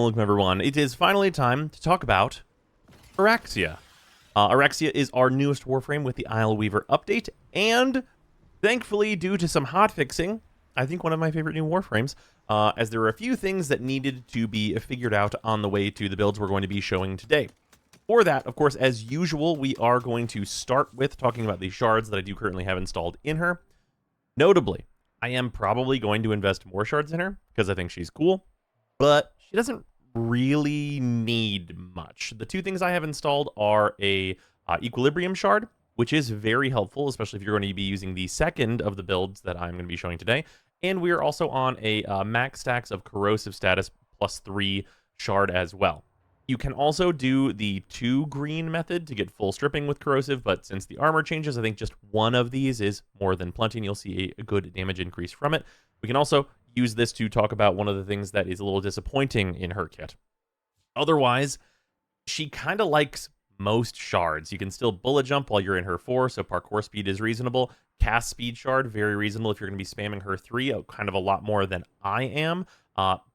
welcome everyone. It is finally time to talk about Araxia. Araxia is our newest Warframe with the Isle Weaver update, and thankfully, due to some hotfixing, I think one of my favorite new Warframes, as there were a few things that needed to be figured out on the way to the builds we're going to be showing today. For that, of course, as usual, we are going to start with talking about the shards that I do currently have installed in her. Notably, I am probably going to invest more shards in her, because I think she's cool, but she doesn't really need much. The two things I have installed are a Equilibrium shard, which is very helpful, especially if you're going to be using the second of the builds that I'm going to be showing today. And we are also on a max stacks of corrosive status +3 shard as well. You can also do the 2 green method to get full stripping with corrosive, but since the armor changes, I think just one of these is more than plenty, and you'll see a good damage increase from it. We can also use this to talk about one of the things that is a little disappointing in her kit. Otherwise, she kind of likes most shards. You can still bullet jump while you're in her 4, so parkour speed is reasonable. Cast speed shard, very reasonable if you're going to be spamming her 3, kind of a lot more than I am.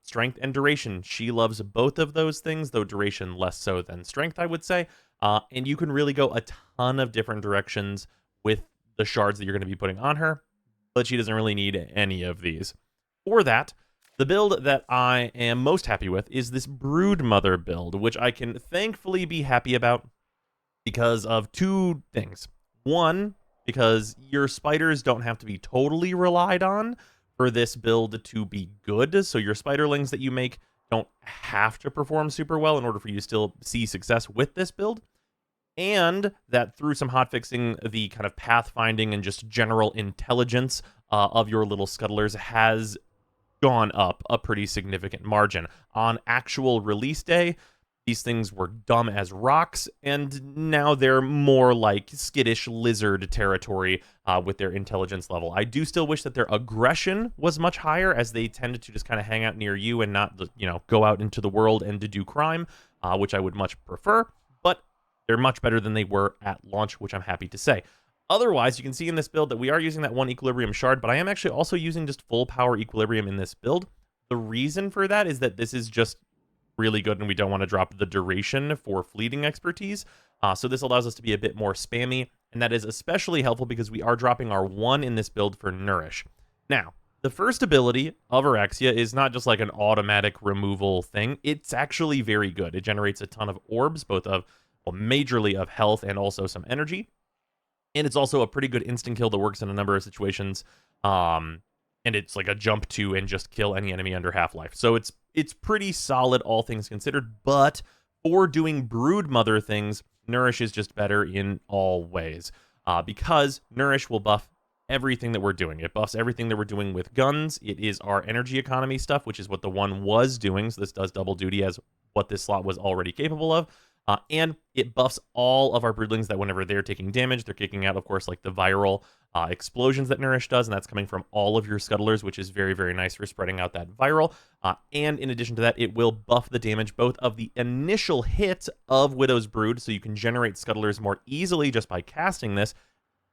Strength and duration, she loves both of those things, though duration less so than strength, I would say. And you can really go a ton of different directions with the shards that you're going to be putting on her, but she doesn't really need any of these. For that, the build that I am most happy with is this Broodmother build, which I can thankfully be happy about because of 2 things. One, because your spiders don't have to be totally relied on for this build to be good, so your spiderlings that you make don't have to perform super well in order for you to still see success with this build. And that through some hotfixing, the kind of pathfinding and just general intelligence of your little scuttlers has gone up a pretty significant margin. On actual release day, these things were dumb as rocks, and now they're more like skittish lizard territory with their intelligence level. I do still wish that their aggression was much higher, as they tended to just kind of hang out near you and not, go out into the world and to do crime, which I would much prefer, but they're much better than they were at launch, which I'm happy to say. Otherwise, you can see in this build that we are using that 1 Equilibrium shard, but I am actually also using just full power Equilibrium in this build. The reason for that is that this is just really good, and we don't want to drop the duration for fleeting expertise. So this allows us to be a bit more spammy, and that is especially helpful because we are dropping our 1 in this build for Nourish. Now, the first ability of Araxia is not just like an automatic removal thing. It's actually very good. It generates a ton of orbs, both of, well, majorly of health and also some energy. And it's also a pretty good instant kill that works in a number of situations. And it's like a jump to and just kill any enemy under half-life. So it's pretty solid, all things considered. But for doing Broodmother things, Nourish is just better in all ways. Because Nourish will buff everything that we're doing. It buffs everything that we're doing with guns. It is our energy economy stuff, which is what the 1 was doing. So this does double duty as what this slot was already capable of. And it buffs all of our broodlings that whenever they're taking damage, they're kicking out, of course, like the viral explosions that Nourish does, and that's coming from all of your Scuttlers, which is very, very nice for spreading out that viral. And in addition to that, it will buff the damage both of the initial hit of Widow's Brood, so you can generate Scuttlers more easily just by casting this,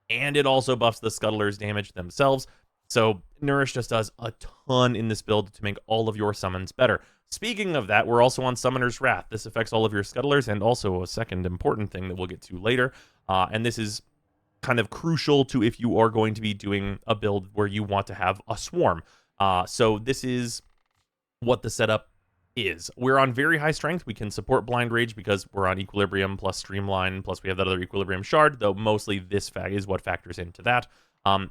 and it also buffs the Scuttlers' damage themselves. So Nourish just does a ton in this build to make all of your summons better. Speaking of that, we're also on Summoner's Wrath. This affects all of your Scuttlers, and also a second important thing that we'll get to later. And this is kind of crucial to if you are going to be doing a build where you want to have a swarm. So this is what the setup is. We're on very high strength. We can support Blind Rage because we're on Equilibrium plus Streamline, plus we have that other Equilibrium shard, though mostly this is what factors into that.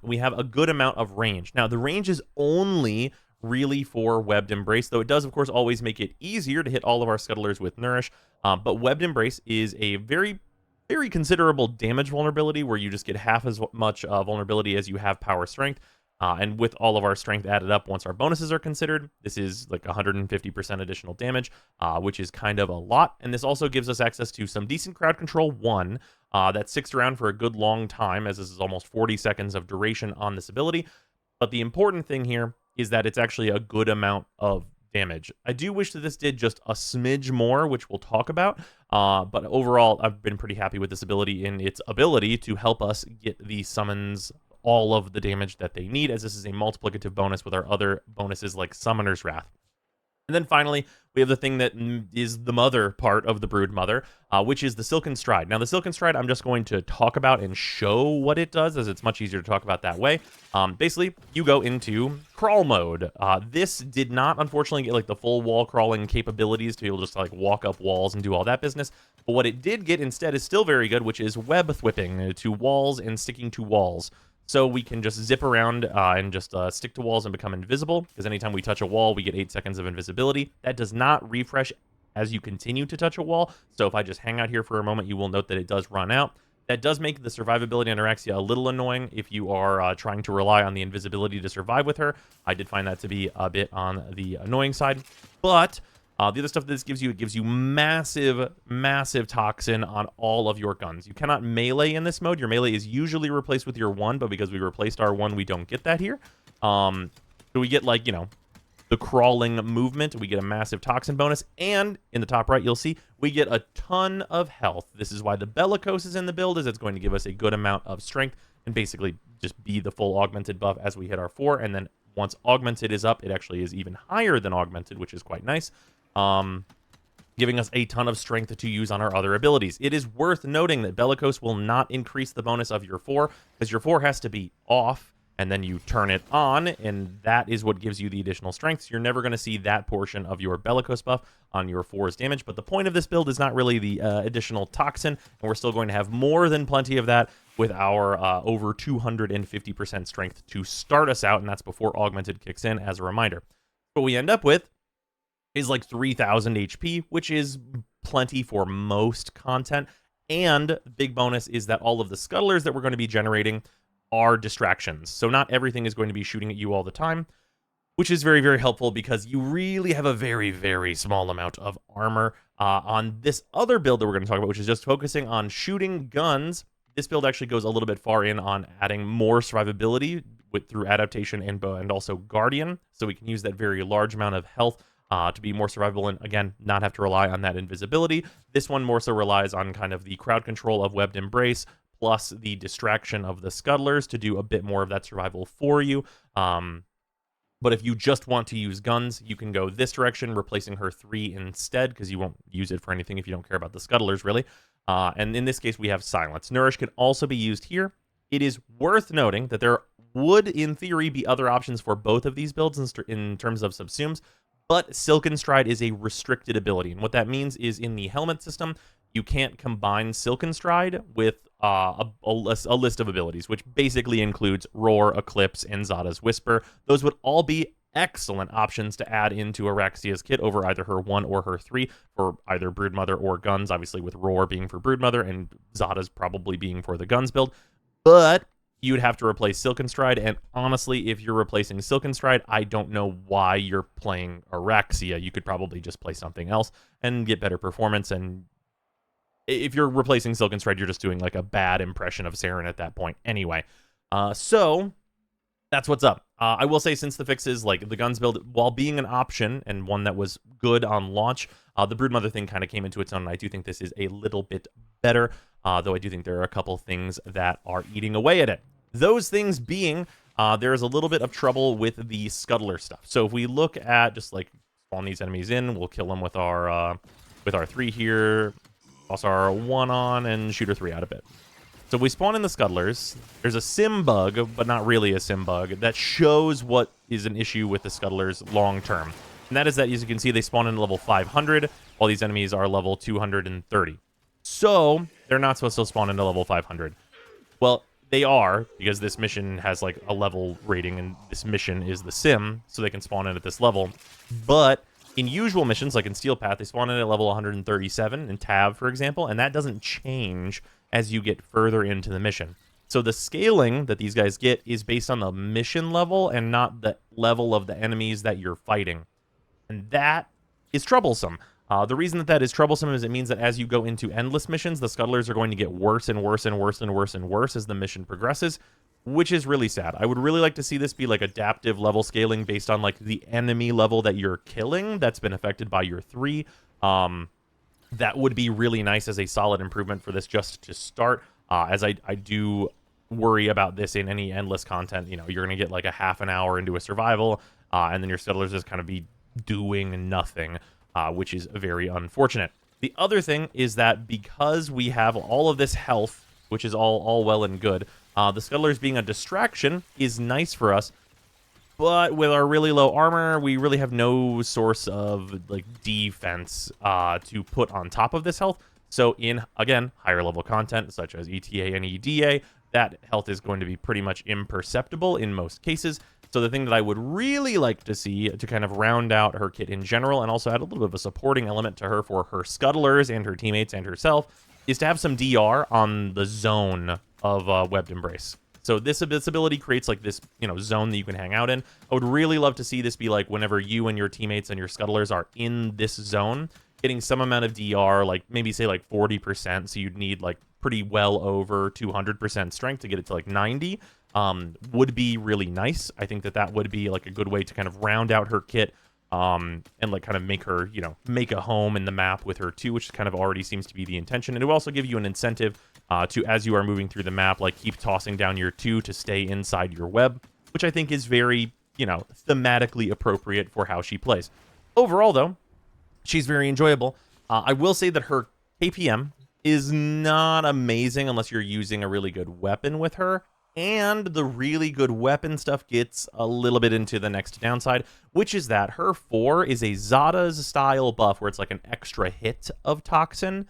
We have a good amount of range. Now, the range is only really for Webbed Embrace, though it does, of course, always make it easier to hit all of our Scuttlers with Nourish. But Webbed Embrace is a very, very considerable damage vulnerability where you just get half as much vulnerability as you have power strength. And with all of our strength added up, once our bonuses are considered, this is like 150% additional damage, which is kind of a lot. And this also gives us access to some decent crowd control 1 that sticks around for a good long time, as this is almost 40 seconds of duration on this ability. But the important thing here is that it's actually a good amount of damage. I do wish that this did just a smidge more, which we'll talk about. But overall, I've been pretty happy with this ability in its ability to help us get the summons all of the damage that they need, as this is a multiplicative bonus with our other bonuses like Summoner's Wrath. And then finally, we have the thing that is the mother part of the Broodmother, which is the Silken Stride. Now, the Silken Stride, I'm just going to talk about and show what it does, as it's much easier to talk about that way. Basically, you go into crawl mode. This did not, unfortunately, get like the full wall crawling capabilities to be able to just like walk up walls and do all that business. But what it did get instead is still very good, which is web thwipping to walls and sticking to walls. So we can just zip around and just stick to walls and become invisible, because anytime we touch a wall, we get 8 seconds of invisibility. That does not refresh as you continue to touch a wall. So if I just hang out here for a moment, you will note that it does run out. That does make the survivability on Araxia a little annoying if you are trying to rely on the invisibility to survive with her. I did find that to be a bit on the annoying side. But the other stuff that this gives you, it gives you massive, massive toxin on all of your guns. You cannot melee in this mode. Your melee is usually replaced with your 1, but because we replaced our 1, we don't get that here. So we get, like, you know, the crawling movement. We get a massive toxin bonus. And in the top right, you'll see we get a ton of health. This is why the Bellicose is in the build, is it's going to give us a good amount of strength and basically just be the full augmented buff as we hit our 4. And then once augmented is up, it actually is even higher than augmented, which is quite nice. Giving us a ton of strength to use on our other abilities. It is worth noting that Bellicose will not increase the bonus of your 4, because your 4 has to be off, and then you turn it on, and that is what gives you the additional strength. So you're never going to see that portion of your Bellicose buff on your 4's damage, but the point of this build is not really the additional toxin, and we're still going to have more than plenty of that with our over 250% strength to start us out, and that's before augmented kicks in, as a reminder. What we end up with is like 3,000 HP, which is plenty for most content. And big bonus is that all of the Scuttlers that we're going to be generating are distractions. So not everything is going to be shooting at you all the time, which is very, very helpful because you really have a very, very small amount of armor. On this other build that we're going to talk about, which is just focusing on shooting guns, this build actually goes a little bit far in on adding more survivability through adaptation and also Guardian. So we can use that very large amount of health to be more survivable and, again, not have to rely on that invisibility. This one more so relies on kind of the crowd control of Webbed Embrace, plus the distraction of the Scuttlers to do a bit more of that survival for you. But if you just want to use guns, you can go this direction, replacing her 3 instead, because you won't use it for anything if you don't care about the Scuttlers, really. And in this case, we have Silence. Nourish can also be used here. It is worth noting that there would, in theory, be other options for both of these builds in terms of subsumes, but Silken Stride is a restricted ability. And what that means is in the helmet system, you can't combine Silken Stride with a list of abilities, which basically includes Roar, Eclipse, and Zada's Whisper. Those would all be excellent options to add into Araxia's kit over either her 1 or her 3 for either Broodmother or guns, obviously with Roar being for Broodmother and Zada's probably being for the guns build. But you'd have to replace Silken Stride, and honestly, if you're replacing Silken Stride, I don't know why you're playing Araxia. You could probably just play something else and get better performance, and if you're replacing Silken Stride, you're just doing like a bad impression of Saren at that point anyway. So that's what's up. I will say, since the fixes, like the guns build, while being an option and one that was good on launch, the Broodmother thing kind of came into its own, and I do think this is a little bit better, though I do think there are a couple things that are eating away at it. Those things being, there's a little bit of trouble with the Scuttler stuff. So if we look at just like spawn these enemies in, we'll kill them with our 3 here, toss our 1 on, and shoot our 3 out a bit. So if we spawn in the Scuttlers, there's a sim bug, but not really a sim bug, that shows what is an issue with the Scuttlers long term. And that is that, as you can see, they spawn in level 500, while these enemies are level 230. So they're not supposed to spawn into level 500. Well, they are, because this mission has like a level rating, and this mission is the sim, so they can spawn in at this level. But in usual missions, like in Steel Path, they spawn in at level 137, in Tav, for example, and that doesn't change as you get further into the mission. So the scaling that these guys get is based on the mission level and not the level of the enemies that you're fighting. And that is troublesome. The reason that that is troublesome is it means that as you go into endless missions, the Scuttlers are going to get worse and worse and worse and worse and worse as the mission progresses, which is really sad. I would really like to see this be like adaptive level scaling based on like the enemy level that you're killing that's been affected by your 3. That would be really nice as a solid improvement for this just to start, as I do worry about this in any endless content. You know, you're going to get like a half an hour into a survival, and then your Scuttlers just kind of be doing nothing, which is very unfortunate. The other thing is that because we have all of this health, which is all well and good, the Scuttlers being a distraction is nice for us, but with our really low armor, we really have no source of like defense to put on top of this health. So in, again, higher level content such as ETA and EDA, that health is going to be pretty much imperceptible in most cases. So the thing that I would really like to see to kind of round out her kit in general and also add a little bit of a supporting element to her for her Scuttlers and her teammates and herself is to have some DR on the zone of Webbed Embrace. So this ability creates like this, zone that you can hang out in. I would really love to see this be like whenever you and your teammates and your Scuttlers are in this zone, getting some amount of DR, like maybe say like 40%. So you'd need like pretty well over 200% strength to get it to like 90. Would be really nice. I think that would be like a good way to kind of round out her kit. And like kind of make her, make a home in the map with her too, which kind of already seems to be the intention. And it will also give you an incentive to, as you are moving through the map, like keep tossing down your 2 to stay inside your web, which I think is very, thematically appropriate for how she plays. Overall, though, she's very enjoyable. I will say that her KPM is not amazing unless you're using a really good weapon with her. And the really good weapon stuff gets a little bit into the next downside, which is that her 4 is a Zada's style buff where it's like an extra hit of toxin.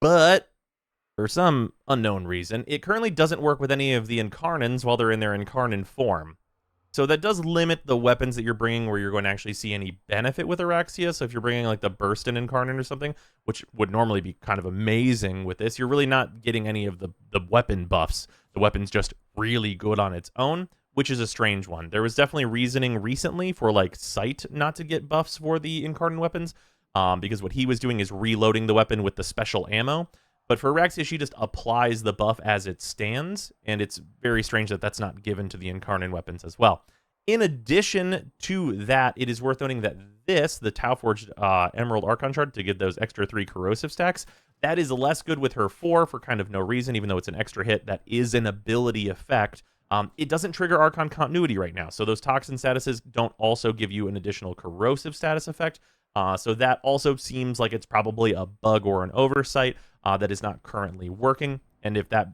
But for some unknown reason, it currently doesn't work with any of the Incarnins while they're in their Incarnin form. So that does limit the weapons that you're bringing where you're going to actually see any benefit with Araxia. So if you're bringing like the Burstin Incarnin or something, which would normally be kind of amazing with this, you're really not getting any of the weapon buffs. The weapon's just really good on its own, which is a strange one. There was definitely reasoning recently for like Sight not to get buffs for the Incarnin weapons, because what he was doing is reloading the weapon with the special ammo. But for Araxia, she just applies the buff as it stands, and it's very strange that that's not given to the Incarnin weapons as well. In addition to that, it is worth noting that the Tau Forged Emerald Archon Shard, to get those extra 3 corrosive stacks, that is less good with her 4 for kind of no reason, even though it's an extra hit. That is an ability effect. It doesn't trigger Archon continuity right now, so those toxin statuses don't also give you an additional corrosive status effect. So that also seems like it's probably a bug or an oversight that is not currently working. And if that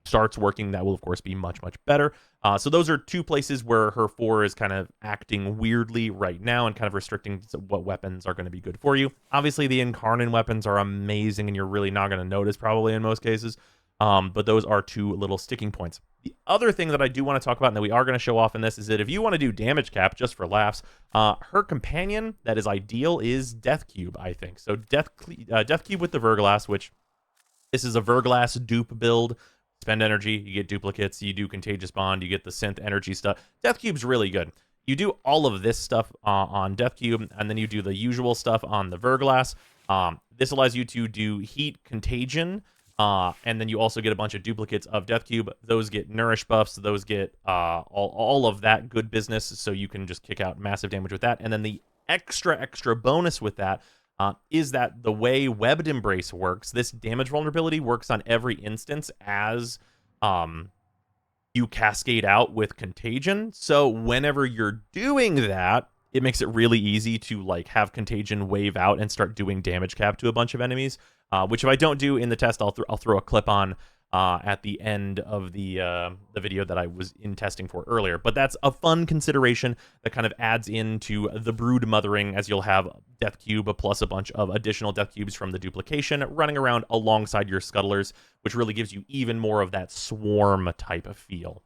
starts working, that will, of course, be much, much better. So those are 2 places where her 4 is kind of acting weirdly right now and kind of restricting what weapons are going to be good for you. Obviously, the Incarnin weapons are amazing, and you're really not going to notice probably in most cases. But those are 2 little sticking points. The other thing that I do want to talk about and that we are going to show off in this is that if you want to do damage cap just for laughs, her companion that is ideal is Death Cube, I think. So Death Cube with the Verglass, which this is a Verglass dupe build. Spend energy, you get duplicates, you do Contagious Bond, you get the synth energy stuff. Death Cube's really good. You do all of this stuff on Death Cube, and then you do the usual stuff on the Verglass. This allows you to do Heat, Contagion, and then you also get a bunch of duplicates of Death Cube. Those get Nourish buffs, those get all of that good business, so you can just kick out massive damage with that. And then the extra bonus with that is that the way Webbed Embrace works, this damage vulnerability works on every instance as you cascade out with Contagion. So whenever you're doing that, it makes it really easy to like have Contagion wave out and start doing damage cap to a bunch of enemies, which if I don't do in the test, I'll throw a clip on at the end of the video that I was in testing for earlier. But that's a fun consideration that kind of adds into the Broodmothering, as you'll have Death Cube plus a bunch of additional Death Cubes from the duplication running around alongside your Scuttlers, which really gives you even more of that swarm type of feel.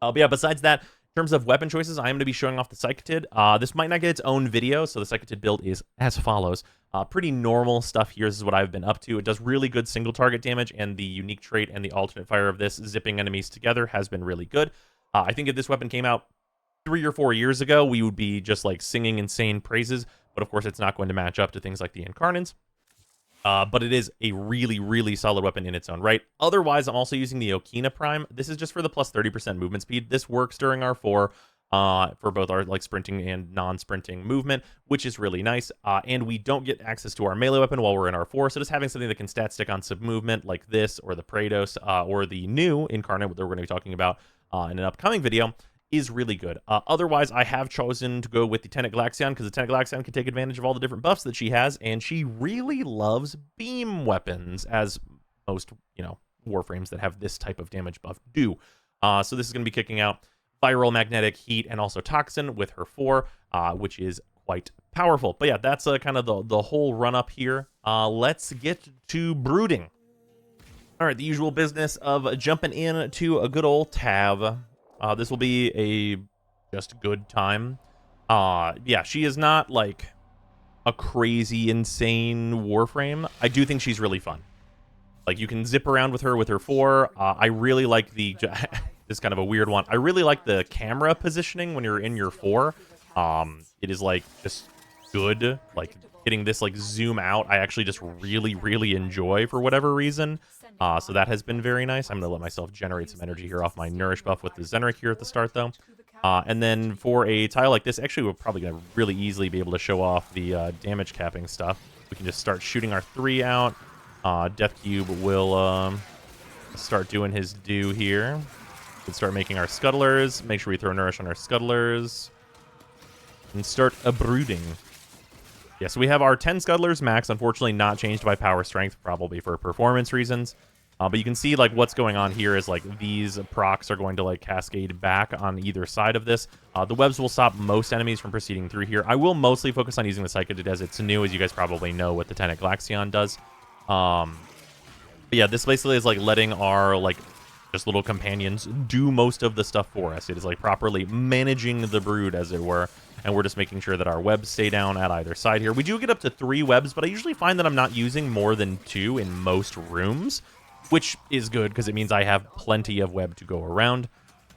But yeah, besides that, in terms of weapon choices, I am going to be showing off the Psychotid. This might not get its own video, so the Psychotid build is as follows. Pretty normal stuff here. This is what I've been up to. It does really good single target damage, and the unique trait and the alternate fire of this, zipping enemies together, has been really good. I think if this weapon came out 3 or 4 years ago, we would be just like singing insane praises, but of course it's not going to match up to things like the Incarnins. But it is a really solid weapon in its own right. Otherwise, I'm also using the Okina Prime. This is just for the plus 30% movement speed. This works during our 4 for both our like sprinting and non-sprinting movement, which is really nice. And we don't get access to our melee weapon while we're in our 4, so just having something that can stat stick on sub movement like this, or the Praetos, or the new Incarnate that we're going to be talking about in an upcoming video, is really good. Otherwise, I have chosen to go with the Tenet Galaxion because the Tenet Galaxion can take advantage of all the different buffs that she has, and she really loves beam weapons, as most, Warframes that have this type of damage buff do. So this is going to be kicking out Viral, Magnetic, Heat, and also Toxin with her 4, which is quite powerful. But yeah, that's kind of the whole run-up here. Let's get to brooding. All right, the usual business of jumping in to a good old tab. This will be a just good time. Yeah, she is not like a crazy, insane Warframe. I do think she's really fun. Like, you can zip around with her 4. I really like the... this is kind of a weird one. I really like the camera positioning when you're in your 4. It is, like, just good. Like, getting this, like, zoom out, I actually just really, really enjoy for whatever reason. So that has been very nice. I'm going to let myself generate some energy here off my Nourish buff with the Zenric here at the start, though. And then for a tile like this, actually, we're probably going to really easily be able to show off the damage capping stuff. We can just start shooting our 3 out. Death Cube will start doing his due here. We can start making our Scuttlers. Make sure we throw Nourish on our Scuttlers. And start brooding. Yeah, so we have our 10 Scuttlers max, unfortunately not changed by power strength, probably for performance reasons. But you can see, like, what's going on here is, like, these procs are going to, like, cascade back on either side of this. The webs will stop most enemies from proceeding through here. I will mostly focus on using the Psychid as it's new, as you guys probably know what the Tenet Galaxion does. But yeah, this basically is, like, letting our, like, just little companions do most of the stuff for us. It is, like, properly managing the brood, as it were. And we're just making sure that our webs stay down at either side here. We do get up to 3 webs, but I usually find that I'm not using more than 2 in most rooms, which is good because it means I have plenty of web to go around.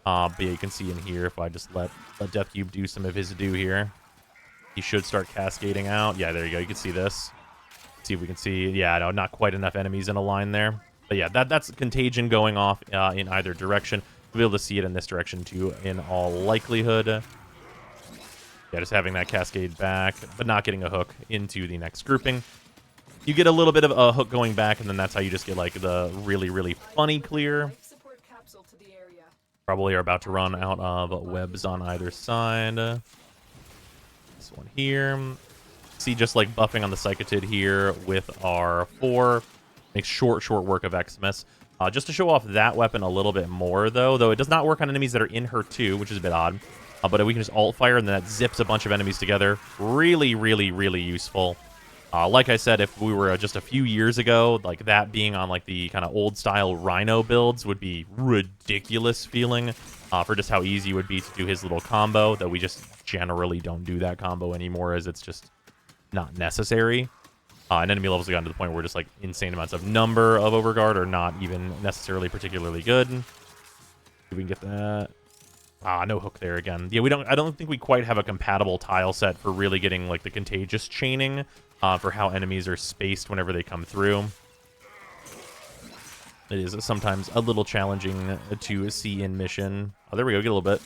But yeah, you can see in here, if I just let Death Cube do some of his due here, he should start cascading out. Yeah, there you go. You can see this. See if we can see. Yeah, no, not quite enough enemies in a line there. But yeah, that's contagion going off in either direction. We'll be able to see it in this direction too, in all likelihood. Yeah, just having that cascade back, but not getting a hook into the next grouping. You get a little bit of a hook going back, and then that's how you just get, like, the really, really funny clear. Probably are about to run out of webs on either side. This one here. See, just, like, buffing on the Psychotid here with our 4. Makes short work of Xmas. Just to show off that weapon a little bit more, though it does not work on enemies that are in her too, which is a bit odd. But we can just alt fire, and then that zips a bunch of enemies together. Really, really, really useful. Like I said, if we were just a few years ago, like, that being on, like, the kind of old-style Rhino builds would be ridiculous feeling for just how easy it would be to do his little combo, though we just generally don't do that combo anymore, as it's just not necessary. And enemy levels have gotten to the point where just, like, insane amounts of number of Overguard are not even necessarily particularly good. If we can get that. No hook there again. Yeah, I don't think we quite have a compatible tile set for really getting, like, the contagious chaining for how enemies are spaced whenever they come through. It is sometimes a little challenging to see in mission. Oh, there we go. Get a little bit.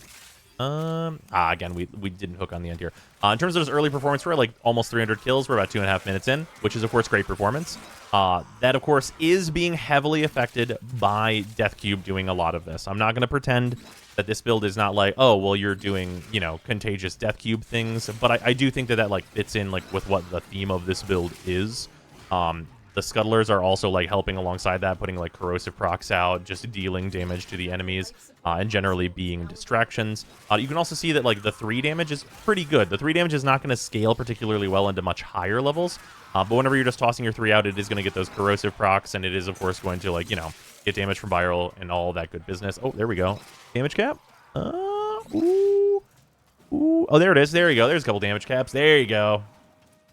Again, we didn't hook on the end here. In terms of this early performance, we're at, like, almost 300 kills. We're about 2.5 minutes in, which is, of course, great performance. That, of course, is being heavily affected by Death Cube doing a lot of this. I'm not going to pretend that this build is not like, oh, well, you're doing, contagious Death Cube things. But I do think that, like, fits in, like, with what the theme of this build is. The Scuttlers are also, like, helping alongside that, putting, like, corrosive procs out, just dealing damage to the enemies, and generally being distractions. You can also see that, like, the 3 damage is pretty good. The 3 damage is not going to scale particularly well into much higher levels, but whenever you're just tossing your 3 out, it is going to get those corrosive procs, and it is, of course, going to, like, get damage from viral and all that good business. Oh, there we go. Damage cap. Ooh. Oh, there it is. There you go. There's a couple damage caps. There you go.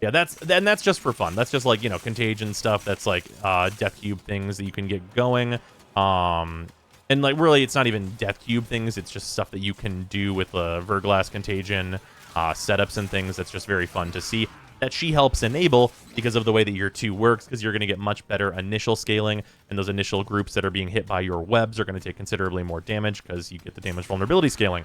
Yeah, that's just for fun. That's just, like, contagion stuff. That's, like, Death Cube things that you can get going. And, like, really, it's not even Death Cube things. It's just stuff that you can do with Verglass contagion setups and things. That's just very fun to see. That she helps enable because of the way that your 2 works, because you're going to get much better initial scaling, and those initial groups that are being hit by your webs are going to take considerably more damage because you get the damage vulnerability scaling.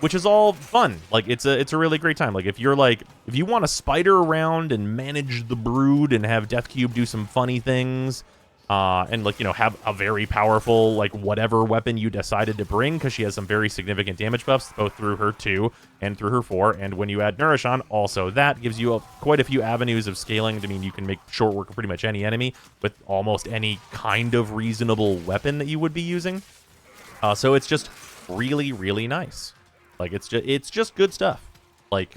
Which is all fun. Like, it's a really great time. Like, if you want to spider around and manage the brood and have Death Cube do some funny things, and like, you know, have a very powerful, like, whatever weapon you decided to bring, because she has some very significant damage buffs, both through her 2 and through her 4. And when you add Nourish on, also that gives you quite a few avenues of scaling. I mean, you can make short work of pretty much any enemy with almost any kind of reasonable weapon that you would be using. So it's just really, really nice. Like, it's just good stuff. Like,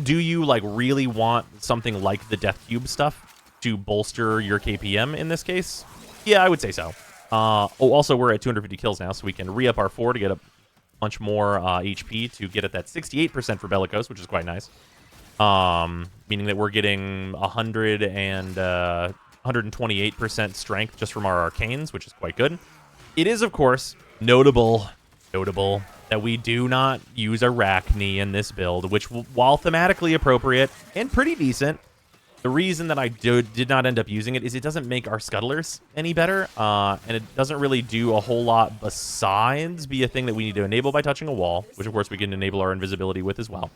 do you, like, really want something like the Death Cube stuff to bolster your KPM in this case? Yeah, I would say so. Also, we're at 250 kills now, so we can re-up our 4 to get a bunch more HP to get at that 68% for Bellicose, which is quite nice. Meaning that we're getting 100 and 128% strength just from our arcanes, which is quite good. It is, of course, notable that we do not use Arachne in this build, which, while thematically appropriate and pretty decent, the reason that I did not end up using it is it doesn't make our Scuttlers any better, and it doesn't really do a whole lot besides be a thing that we need to enable by touching a wall, which of course we can enable our invisibility with as well.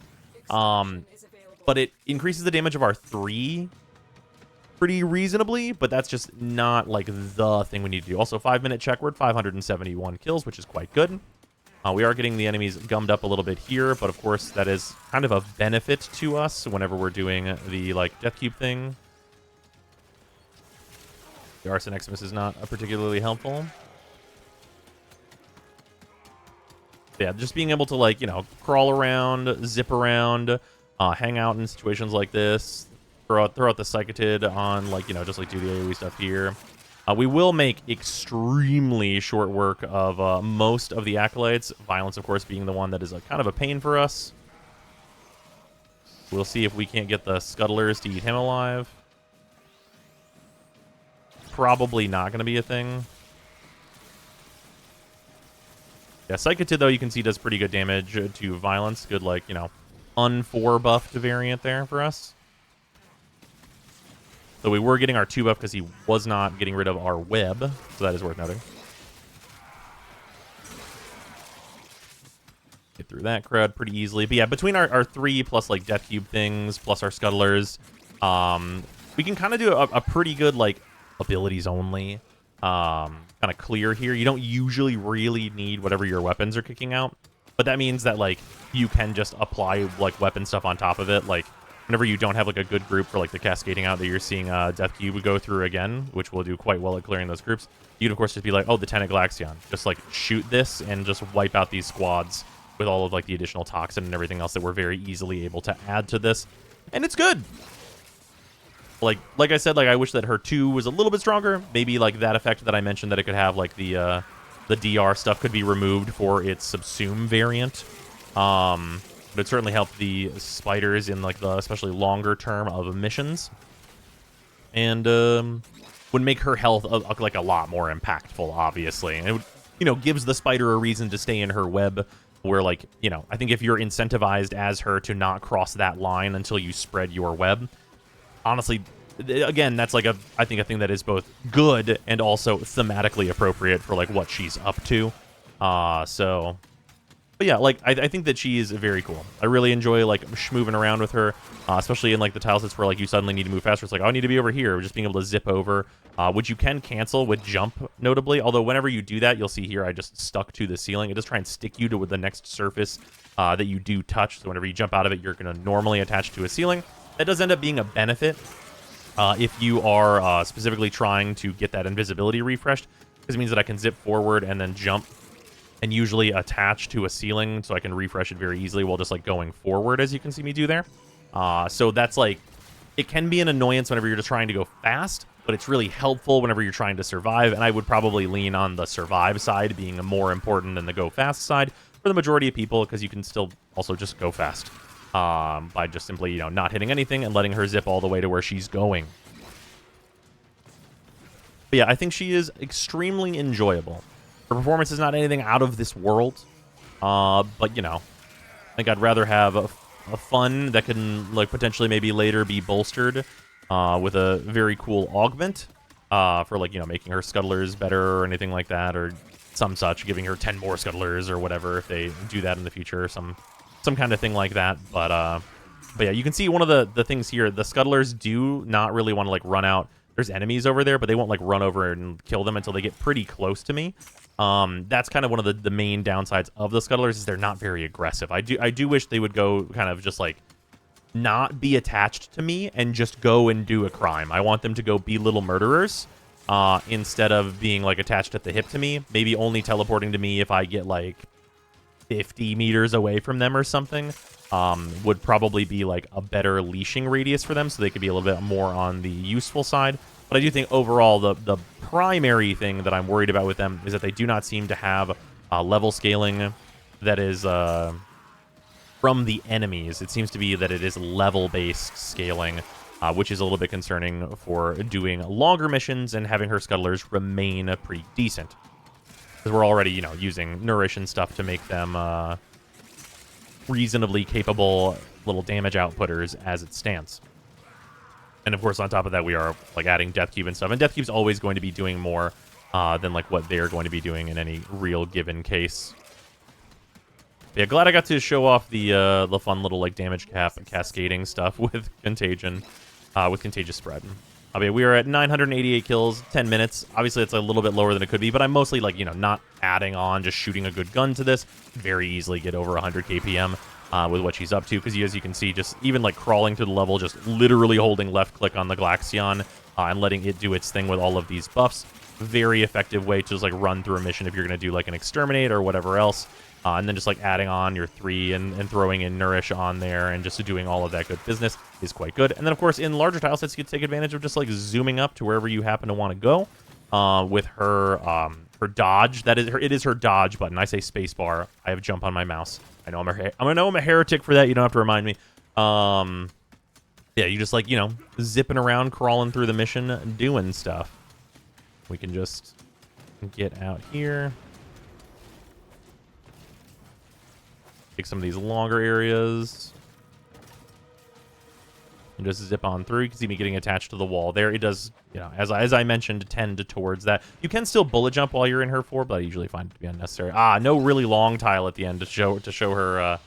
But it increases the damage of our 3 pretty reasonably, but that's just not like the thing we need to do. Also, 5-minute check word, 571 kills, which is quite good. We are getting the enemies gummed up a little bit here, but of course that is kind of a benefit to us whenever we're doing the, like, Death Cube thing. The Arson Xmas is not particularly helpful. Yeah, just being able to, like, you know, crawl around, zip around, hang out in situations like this, throw out the Psychotid on, like, you know, just like do the AoE stuff here. We will make extremely short work of most of the acolytes. Violence, of course, being the one that is kind of a pain for us. We'll see if we can't get the Scuttlers to eat him alive. Probably not going to be a thing. Yeah, Psychotid, though, you can see does pretty good damage to Violence. Good, like, you know, un-4 buffed variant there for us. So we were getting our 2 buff because he was not getting rid of our web, so that is worth noting. Get through that crowd pretty easily. But yeah, between our 3 plus, like, Death Cube things, plus our Scuttlers, we can kind of do a pretty good, like, abilities only kind of clear here. You don't usually really need whatever your weapons are kicking out, but that means that, like, you can just apply, like, weapon stuff on top of it, like, whenever you don't have, like, a good group for, like, the cascading out that you're seeing Death Cube go through again, which will do quite well at clearing those groups, you'd, of course, just be like, oh, the Tenet Galaxion. Just, like, shoot this and just wipe out these squads with all of, like, the additional toxin and everything else that we're very easily able to add to this. And it's good! Like I said, like, I wish that her 2 was a little bit stronger. Maybe, like, that effect that I mentioned that it could have, like, the DR stuff could be removed for its Subsume variant. But it certainly helped the spiders in, like, the especially longer term of missions, and would make her health like a lot more impactful, obviously. And it would, you know, gives the spider a reason to stay in her web. Where, like, you know, I think if you're incentivized as her to not cross that line until you spread your web, honestly, again, that's like I think a thing that is both good and also thematically appropriate for, like, what she's up to. So. But yeah, like, I think that she is very cool. I really enjoy, like, schmooving around with her, especially in, like, the tile sets where, like, you suddenly need to move faster. It's like, oh, I need to be over here. Just being able to zip over, which you can cancel with jump, notably. Although whenever you do that, you'll see here I just stuck to the ceiling. It does try and stick you to the next surface that you do touch. So whenever you jump out of it, you're going to normally attach to a ceiling. That does end up being a benefit if you are specifically trying to get that invisibility refreshed, because it means that I can zip forward and then jump and usually attach to a ceiling, so I can refresh it very easily while just, like, going forward, as you can see me do there. So that's, like, it can be an annoyance whenever you're just trying to go fast, but it's really helpful whenever you're trying to survive, and I would probably lean on the survive side being more important than the go fast side for the majority of people, because you can still also just go fast by just simply, you know, not hitting anything and letting her zip all the way to where she's going. But yeah, I think she is extremely enjoyable. Her performance is not anything out of this world, but, you know, I think I'd rather have a fun that can, like, potentially maybe later be bolstered with a very cool augment for, like, you know, making her Scuttlers better or anything like that, or some such, giving her 10 more Scuttlers or whatever if they do that in the future, or some kind of thing like that. But yeah, you can see one of the things here, the Scuttlers do not really want to, like, run out there's enemies over there, but they won't like run over and kill them until they get pretty close to me. That's kind of one of the main downsides of the Scuttlers, is they're not very aggressive. I do wish they would go kind of just like not be attached to me and just go and do a crime. I want them to go be little murderers instead of being like attached at the hip to me. Maybe only teleporting to me if I get like 50 meters away from them or something. Would probably be like a better leashing radius for them, so they could be a little bit more on the useful side. But I do think overall the primary thing that I'm worried about with them is that they do not seem to have level scaling that is from the enemies. It seems to be that it is level-based scaling, which is a little bit concerning for doing longer missions and having her Scuttlers remain pretty decent. Because we're already, you know, using Nourish and stuff to make them reasonably capable little damage outputters as it stands. And of course, on top of that, we are like adding Death Cube and stuff. And Death Cube's always going to be doing more than like what they're going to be doing in any real given case. But yeah, glad I got to show off the fun little like damage cap and cascading stuff with Contagion, with Contagious Spread. I mean, we are at 988 kills, 10 minutes. Obviously, it's a little bit lower than it could be, but I'm mostly like, you know, not adding on, just shooting a good gun to this. Very easily get over 100 KPM with what she's up to, because as you can see, just even like crawling through the level, just literally holding left click on the Glaxion and letting it do its thing with all of these buffs. Very effective way to just like run through a mission if you're going to do like an Exterminate or whatever else. And then just like adding on your 3 and throwing in Nourish on there and just doing all of that good business is quite good. And then, of course, in larger tile sets, you can take advantage of just like zooming up to wherever you happen to want to go with her her dodge. It is her dodge button. I say spacebar. I have jump on my mouse. I know I'm a heretic for that. You don't have to remind me. Yeah, you just like, you know, zipping around, crawling through the mission, doing stuff. We can just get out here. Take some of these longer areas. And just zip on through. You can see me getting attached to the wall there. It does, you know, as I mentioned, tend towards that. You can still bullet jump while you're in her fort, but I usually find it to be unnecessary. No really long tile at the end to show her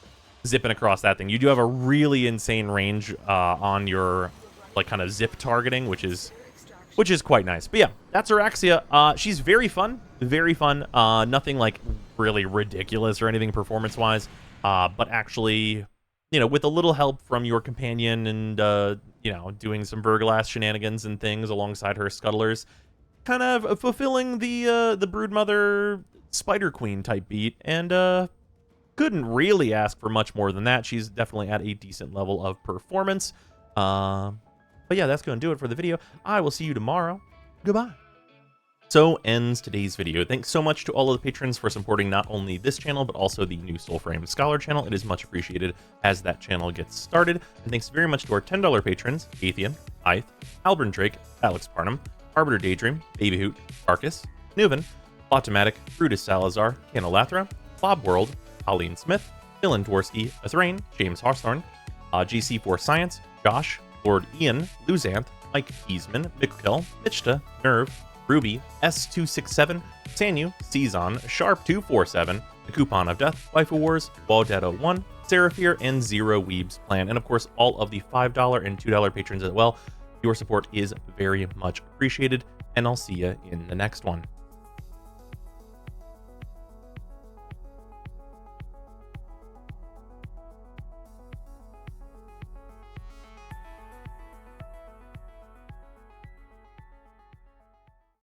zipping across that thing. You do have a really insane range on your like kind of zip targeting, which is quite nice. But yeah, that's Araxia. She's very fun. Very fun. Nothing like really ridiculous or anything performance-wise. But actually, you know, with a little help from your companion and, you know, doing some Verglass shenanigans and things alongside her Scuttlers, kind of fulfilling the Broodmother Spider Queen type beat, and couldn't really ask for much more than that. She's definitely at a decent level of performance. But yeah, that's going to do it for the video. I will see you tomorrow. Goodbye. So ends today's video. Thanks so much to all of the patrons for supporting not only this channel, but also the new Soulframe Scholar channel. It is much appreciated as that channel gets started. And thanks very much to our $10 patrons, Atheon, Ith, Albert Drake, Alex Parnham, Arbiter Daydream, Babyhoot, Arcus, Nuven, Automatic, Brutus Salazar, Canolathra, Bob World, Colleen Smith, Dylan Dworsky, Azrain, James Hawthorne, GC4 Science, Josh, Lord Ian, Luzanth, Mike Kiesman, Mikkel, Mitchta, Nerve, Ruby, S267, Sanu, Cezon, Sharp247, The Coupon of Death, Waifu Wars, Waldetto1, Seraphir, and Zero Weebs Plan, and of course all of the $5 and $2 patrons as well. Your support is very much appreciated, and I'll see you in the next one.